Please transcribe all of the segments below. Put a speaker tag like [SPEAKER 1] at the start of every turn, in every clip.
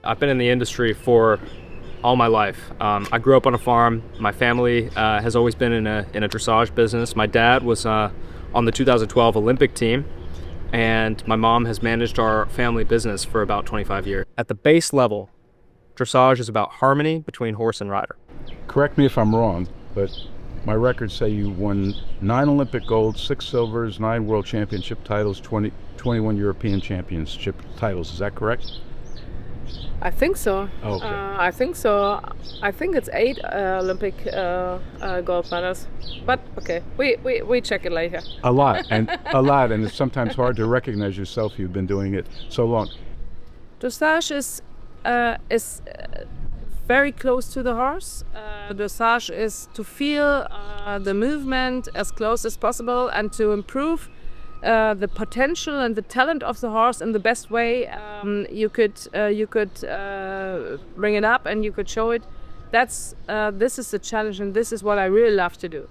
[SPEAKER 1] I've been in the industry for all my life. I grew up on a farm. My family has always been in a dressage business. My dad was on the 2012 Olympic team, and my mom has managed our family business for about 25 years. At the base level, dressage is about harmony between horse and rider.
[SPEAKER 2] Correct me if I'm wrong, but my records say you won 9 Olympic golds, 6 silvers, 9 world championship titles, 21 European championship titles. Is that correct?
[SPEAKER 3] I think so.
[SPEAKER 2] Oh, okay.
[SPEAKER 3] I think so. I think it's 8 Olympic gold medals. But okay, we check it later.
[SPEAKER 2] A lot, and it's sometimes hard to recognize yourself. You've been doing it so long.
[SPEAKER 3] Dressage is very close to the horse. Dressage is to feel the movement as close as possible and to improve the potential and the talent of the horse in the best way you could bring it up and you could show it. This is the challenge, and this is what I really love to do.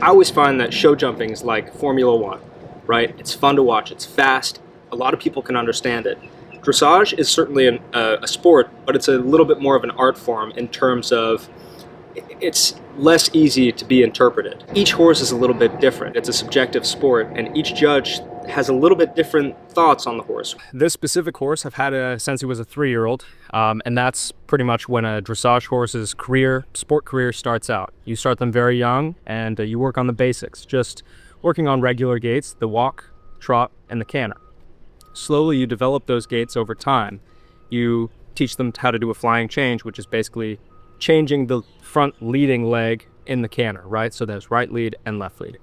[SPEAKER 1] I always find that show jumping is like Formula One, right? It's fun to watch, it's fast, a lot of people can understand it. Dressage is certainly a sport, but it's a little bit more of an art form in terms of it's less easy to be interpreted. Each horse is a little bit different. It's a subjective sport, and each judge has a little bit different thoughts on the horse. This specific horse I've had since he was a 3-year-old, and that's pretty much when a dressage horse's sport career starts out. You start them very young, and you work on the basics, just working on regular gaits, the walk, trot, and the canter. Slowly you develop those gaits over time. You teach them how to do a flying change, which is basically changing the front leading leg in the canter, right? So there's right lead and left lead.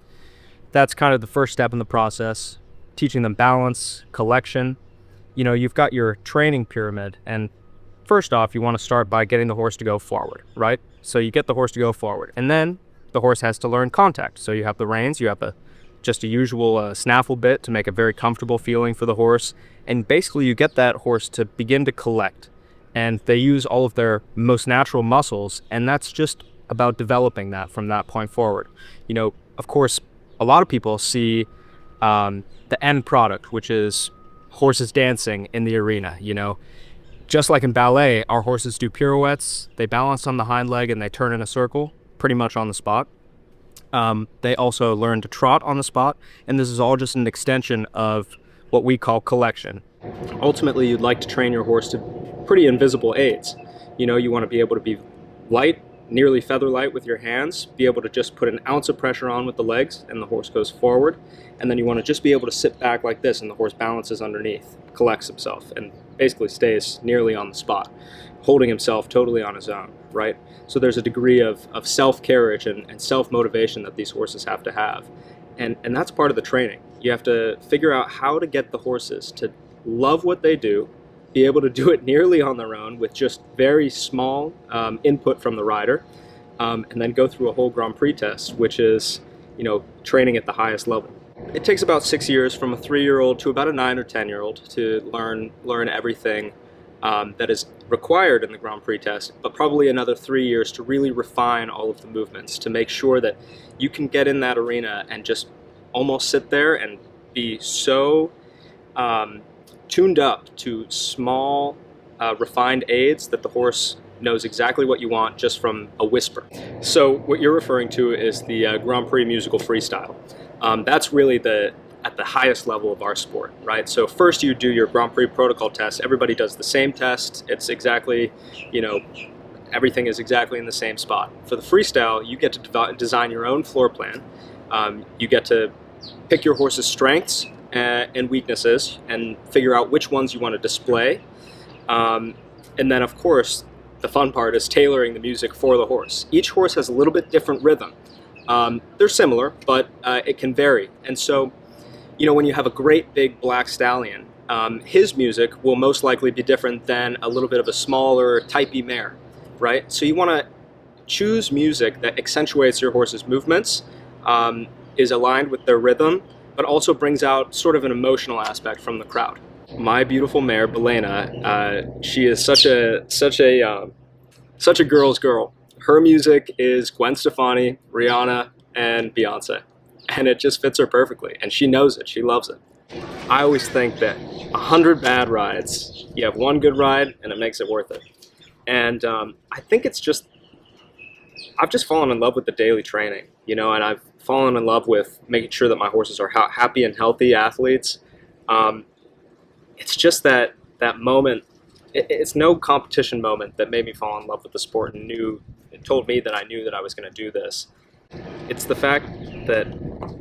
[SPEAKER 1] That's kind of the first step in the process, teaching them balance, collection. You know, you've got your training pyramid, and first off, you want to start by getting the horse to go forward, right? So you get the horse to go forward, and then the horse has to learn contact. So you have the reins, you have just a usual snaffle bit to make a very comfortable feeling for the horse, and basically you get that horse to begin to collect. And they use all of their most natural muscles, and that's just about developing that from that point forward. You know, of course, a lot of people see the end product, which is horses dancing in the arena. You know, just like in ballet, our horses do pirouettes, they balance on the hind leg and they turn in a circle pretty much on the spot. They also learn to trot on the spot, and this is all just an extension of what we call collection. Ultimately, you'd like to train your horse to pretty invisible aids. You know, you want to be able to be light, nearly feather light with your hands, be able to just put an ounce of pressure on with the legs and the horse goes forward, and then you want to just be able to sit back like this and the horse balances underneath, collects himself, and basically stays nearly on the spot, holding himself totally on his own, right? So there's a degree of self-carriage and self-motivation that these horses have to have, and that's part of the training. You have to figure out how to get the horses to love what they do, be able to do it nearly on their own with just very small input from the rider, and then go through a whole Grand Prix test, which is, you know, training at the highest level. It takes about 6 years from a 3-year-old to about a 9 or 10-year-old to learn everything that is required in the Grand Prix test, but probably another 3 years to really refine all of the movements, to make sure that you can get in that arena and just almost sit there and be so tuned up to small, refined aids that the horse knows exactly what you want just from a whisper. So what you're referring to is the Grand Prix musical freestyle. That's really at the highest level of our sport, right? So first you do your Grand Prix protocol test. Everybody does the same test. It's exactly, you know, everything is exactly in the same spot. For the freestyle, you get to design your own floor plan. You get to pick your horse's strengths and weaknesses and figure out which ones you want to display. And then, of course, the fun part is tailoring the music for the horse. Each horse has a little bit different rhythm. They're similar, but it can vary. And so, you know, when you have a great big black stallion, his music will most likely be different than a little bit of a smaller, typey mare, right? So you want to choose music that accentuates your horse's movements, is aligned with their rhythm, but also brings out sort of an emotional aspect from the crowd. My beautiful mare, Bellena, she is such a girl's girl. Her music is Gwen Stefani, Rihanna, and Beyonce, and it just fits her perfectly. And she knows it. She loves it. I always think that 100 bad rides, you have one good ride, and it makes it worth it. And I think I've just fallen in love with the daily training, and I've fallen in love with making sure that my horses are happy and healthy athletes. It's just that moment. It's no competition moment that made me fall in love with the sport and it told me that I knew that I was going to do this. It's the fact that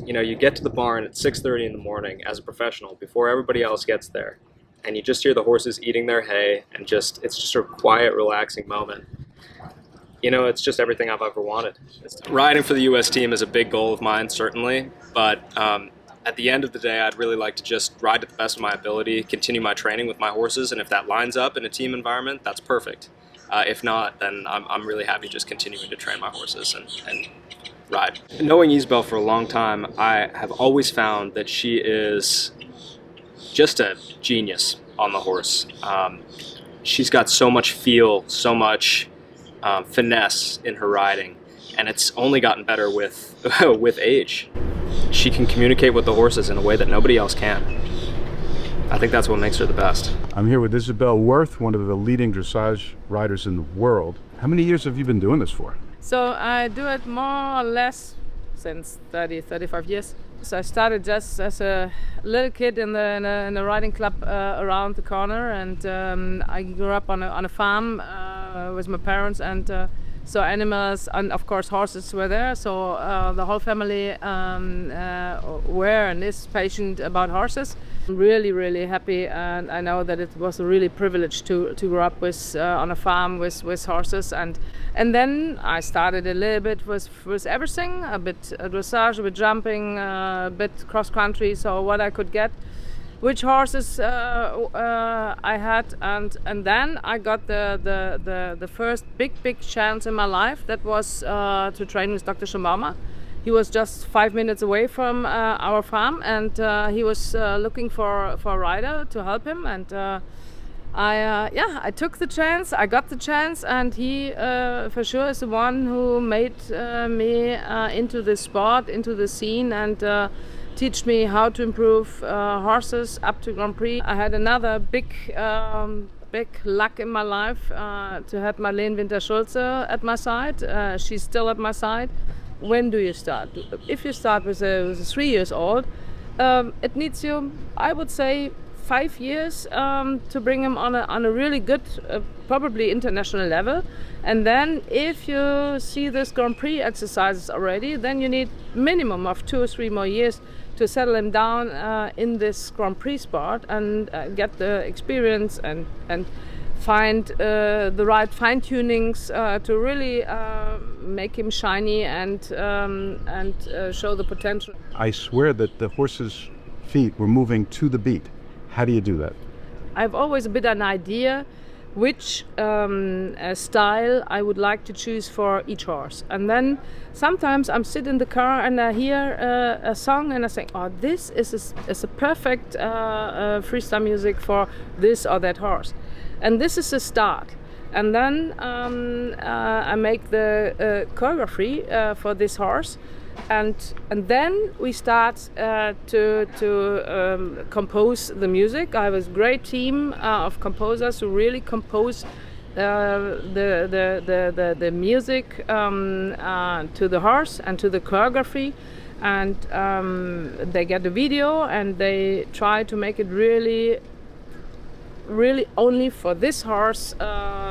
[SPEAKER 1] you get to the barn at 6:30 in the morning as a professional before everybody else gets there, and you just hear the horses eating their hay, and it's just a quiet, relaxing moment. It's just everything I've ever wanted. Riding for the U.S. team is a big goal of mine, certainly, but at the end of the day, I'd really like to just ride to the best of my ability, continue my training with my horses, and if that lines up in a team environment, that's perfect. If not, then I'm really happy just continuing to train my horses and ride. Knowing Isabell for a long time, I have always found that she is just a genius on the horse. She's got so much feel, so much finesse in her riding, and it's only gotten better with with age. She can communicate with the horses in a way that nobody else can. I think that's what makes her the best.
[SPEAKER 2] I'm here with Isabell Werth, one of the leading dressage riders in the world. How many years have you been doing this for?
[SPEAKER 3] So I do it more or less since 35 years. So I started just as a little kid in the riding club around the corner, and I grew up on a farm with my parents, and so animals and of course horses were there. So the whole family were and is patient about horses. I'm really, really happy, and I know that it was a really privilege to grow up with on a farm with horses, and then I started a little bit with everything, a bit dressage, a bit jumping, a bit cross country, so what I could get, which horses I had, and then I got the first big chance in my life. That was to train with Dr. Schumbauma. He was just 5 minutes away from our farm, and he was looking for a rider to help him, and I took the chance. I got the chance, and he for sure is the one who made me into the sport, into the scene, and teach me how to improve horses up to Grand Prix. I had another big luck in my life to have Marlene Winter-Schulze at my side. She's still at my side. When do you start? If you start with a 3 years old, it needs you, I would say, 5 years to bring him on a really good, probably international level. And then if you see this Grand Prix exercises already, then you need minimum of 2 or 3 more years to settle him down in this Grand Prix sport and get the experience and find the right fine-tunings to really make him shiny and show the potential.
[SPEAKER 2] I swear that the horse's feet were moving to the beat. How do you do that?
[SPEAKER 3] I've always a bit an idea which style I would like to choose for each horse. And then sometimes I'm sitting in the car and I hear a song and I think, oh, this is a perfect freestyle music for this or that horse. And this is a start. And then I make the choreography for this horse. And then we start to compose the music. I have a great team of composers who really compose the music to the horse and to the choreography. And they get the video and they try to make it really only for this horse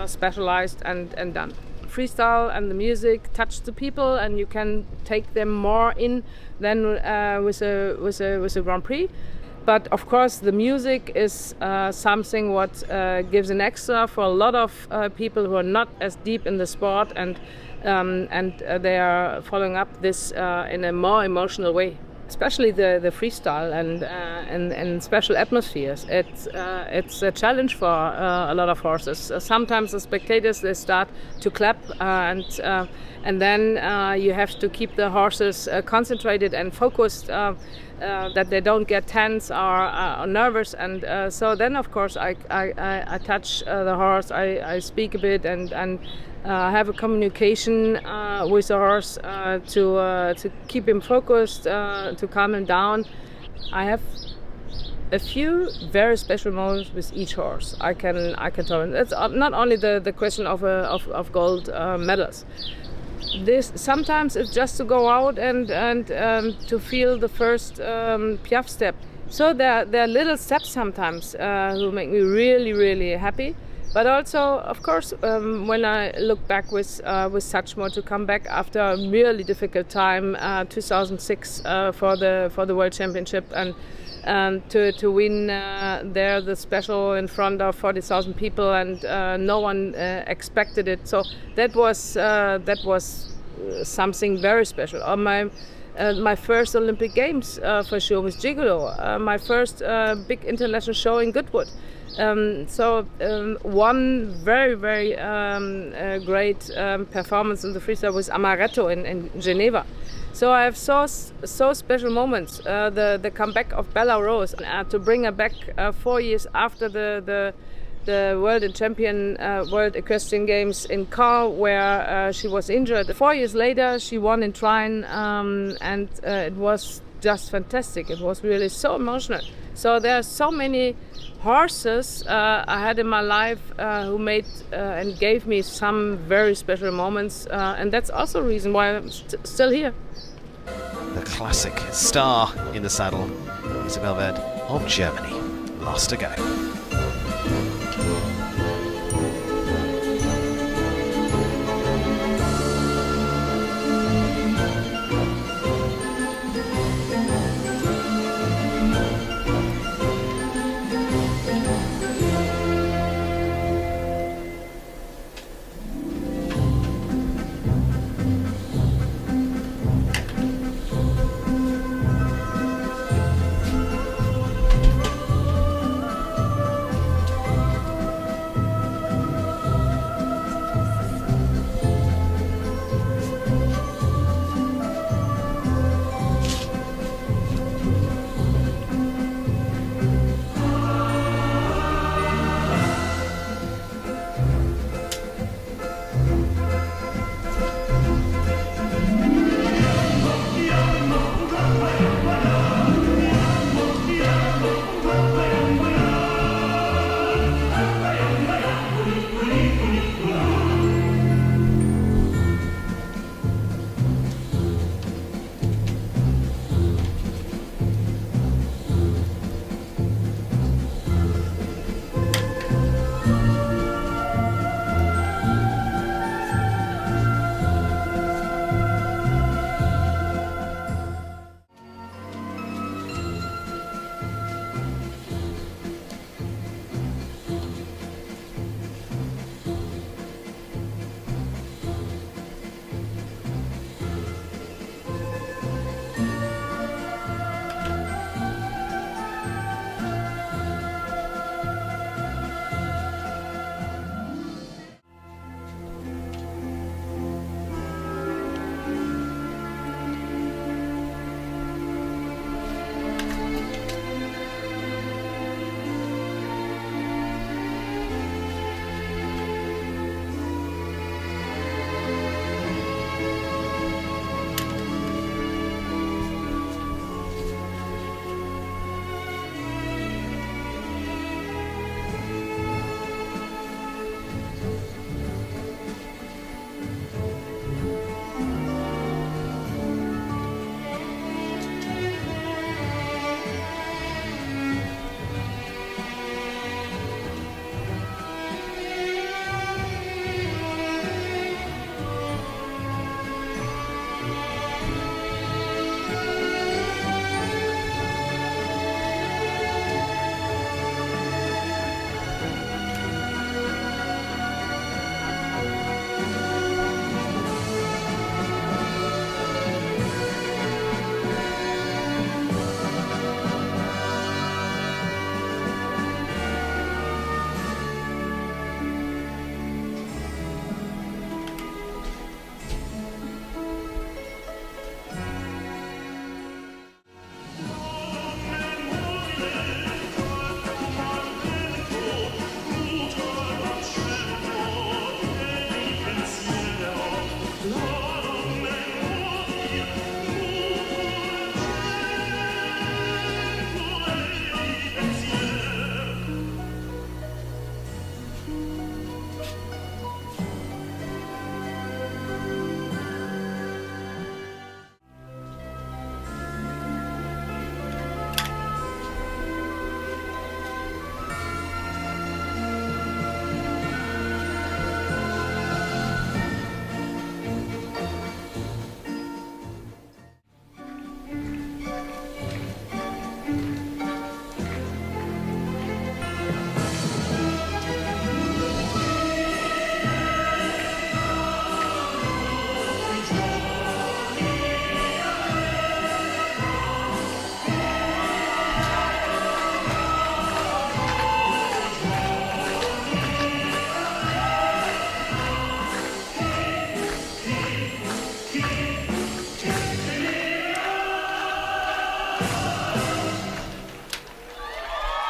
[SPEAKER 3] specialized and done. Freestyle and the music touch the people, and you can take them more in than with a Grand Prix. But of course, the music is something what gives an extra for a lot of people who are not as deep in the sport, and they are following up this in a more emotional way. especially the freestyle and special atmospheres. It's a challenge for a lot of horses. Sometimes the spectators, they start to clap, and then you have to keep the horses concentrated and focused, that they don't get tense or nervous. And so then, of course, I touch the horse, I speak a bit, and have a communication with the horse to keep him focused, to calm him down. I have a few very special moments with each horse. I can tell him. It's not only the question of gold medals. This sometimes it's just to go out and to feel the first piaffe step. So there are little steps sometimes who make me really, really happy. But also, of course, when I look back with Suchmore to come back after a really difficult time, 2006 for the World Championship, and to win there the special in front of 40,000 people, and no one expected it. So that was something very special. My first Olympic Games for sure with Jaccardo, my first big international show in Goodwood. One very, very great performance in the freestyle was Amaretto in Geneva. So I have so special moments. The comeback of Bella Rose, to bring her back 4 years after the World Equestrian Games in Caen, where she was injured. 4 years later, she won in Trine, and it was just fantastic. It was really so emotional. So there are so many horses I had in my life who made and gave me some very special moments, and that's also a reason why I'm still here.
[SPEAKER 4] The classic star in the saddle, Isabell Werth of Germany, last to go.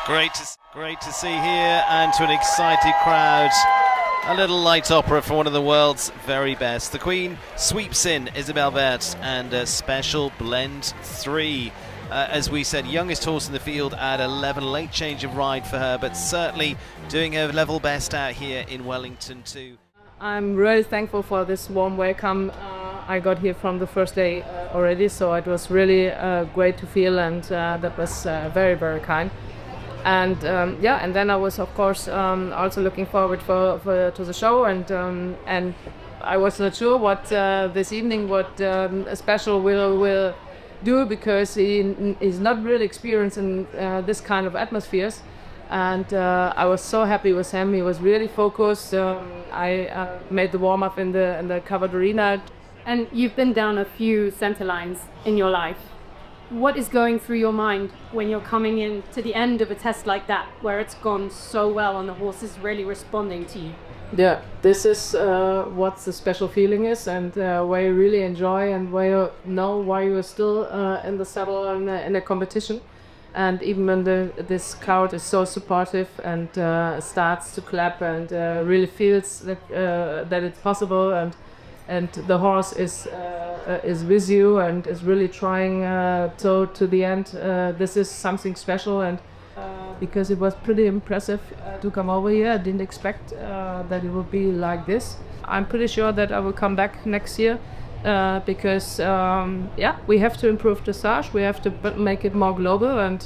[SPEAKER 4] Great to see here, and to an excited crowd. A little light opera for one of the world's very best. The Queen sweeps in Isabell Werth and a special blend 3. As we said, youngest horse in the field at 11, late change of ride for her, but certainly doing her level best out here in Wellington too.
[SPEAKER 3] I'm really thankful for this warm welcome. I got here from the first day already, so it was really great to feel, and that was very, very kind. And and then I was, of course, also looking forward to the show, and I was not sure what this evening, what Special will do, because he's not really experienced in this kind of atmospheres. And I was so happy with him. He was really focused. I made the warm up in the covered arena.
[SPEAKER 5] And you've been down a few center lines in your life. What is going through your mind when you're coming in to the end of a test like that, where it's gone so well and the horse is really responding to you?
[SPEAKER 3] Yeah, this is what the special feeling is, and where you really enjoy, and where you know why you are still in the saddle and in a competition. And even when this crowd is so supportive and starts to clap and really feels that it's possible, and the horse is with you and is really trying to the end. This is something special, and because it was pretty impressive to come over here. I didn't expect that it would be like this. I'm pretty sure that I will come back next year because we have to improve dressage. We have to make it more global, and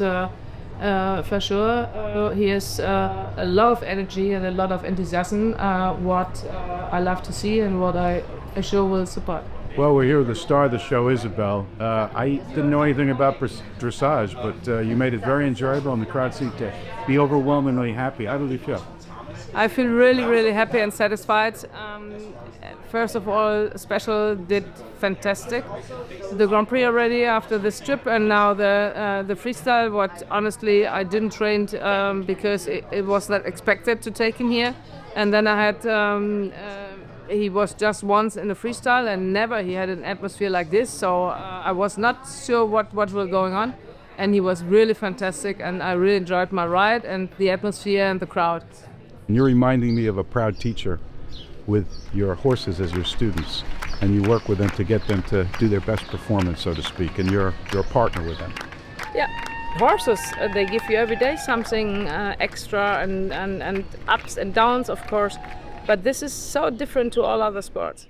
[SPEAKER 3] for sure he has a lot of energy and a lot of enthusiasm, what I love to see and what I sure will support.
[SPEAKER 2] Well, we're here with the star of the show, Isabell. I didn't know anything about dressage, but you made it very enjoyable, and the crowd seemed to be overwhelmingly happy. How did you feel?
[SPEAKER 3] I feel really, really happy and satisfied. First of all, Special did fantastic. The Grand Prix already after this trip, and now the freestyle. What honestly I didn't train because it was not expected to take him here, and then I had. He was just once in the freestyle, and never he had an atmosphere like this, so I was not sure what was going on, and he was really fantastic, and I really enjoyed my ride and the atmosphere and the crowd.
[SPEAKER 2] You're reminding me of a proud teacher with your horses as your students, and you work with them to get them to do their best performance, so to speak, and you're a partner with them.
[SPEAKER 3] Yeah, horses, they give you every day something extra, and ups and downs, of course. But this is so different to all other sports.